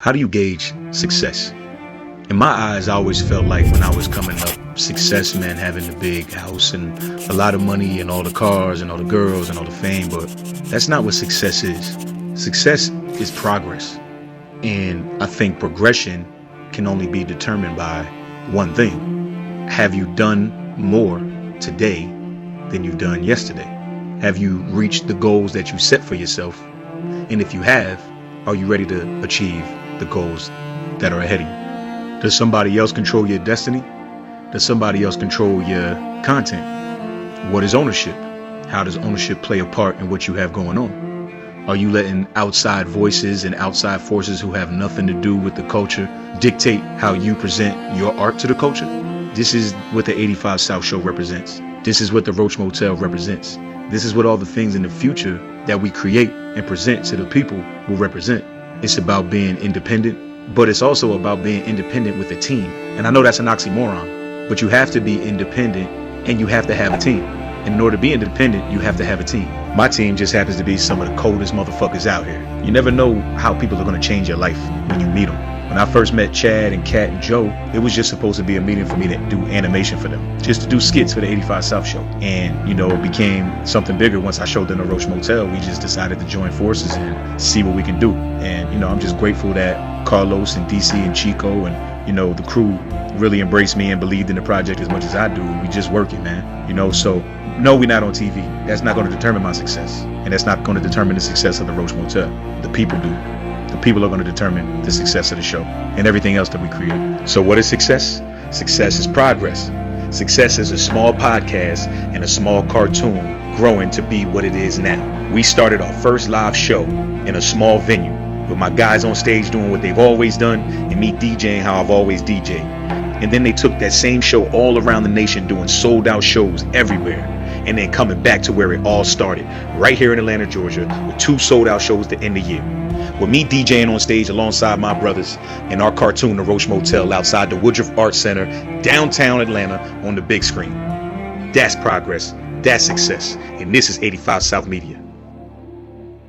How do you gauge success? In my eyes, I always felt like when I was coming up, success meant having the big house and a lot of money and all the cars and all the girls and all the fame, but that's not what success is. Success is progress. And I think progression can only be determined by one thing. Have you done more today than you've done yesterday? Have you reached the goals that you set for yourself? And if you have, are you ready to achieve the goals that are ahead of you? Does somebody else control your destiny? Does somebody else control your content? What is ownership? How does ownership play a part in what you have going on? Are you letting outside voices and outside forces who have nothing to do with the culture dictate how you present your art to the culture? This is what the 85 South Show represents. This is what the Roach Motel represents. This is what all the things in the future that we create and present to the people will represent. It's about being independent, but it's also about being independent with a team. And I know that's an oxymoron, but you have to be independent and you have to have a team. And in order to be independent, you have to have a team. My team just happens to be some of the coldest motherfuckers out here. You never know how people are going to change your life when you meet them. When I first met Chad and Kat and Joe, it was just supposed to be a meeting for me to do animation for them, just to do skits for the 85 South Show. And, it became something bigger once I showed them the Roach Motel. We just decided to join forces and see what we can do. And, I'm just grateful that Carlos and DC and Chico and, the crew really embraced me and believed in the project as much as I do. We just working, man. So no, we're not on TV. That's not going to determine my success. And that's not going to determine the success of the Roach Motel. The people do. The people are going to determine the success of the show and everything else that we create. So what is success? Success is progress. Success is a small podcast and a small cartoon growing to be what it is now. We started our first live show in a small venue with my guys on stage doing what they've always done and me DJing how I've always DJed. And then they took that same show all around the nation doing sold out shows everywhere. And then coming back to where it all started, right here in Atlanta, Georgia, with 2 sold out shows to end the year. With me DJing on stage alongside my brothers and our cartoon, The Roach Motel, outside the Woodruff Arts Center, downtown Atlanta on the big screen. That's progress. That's success. And this is 85 South Media.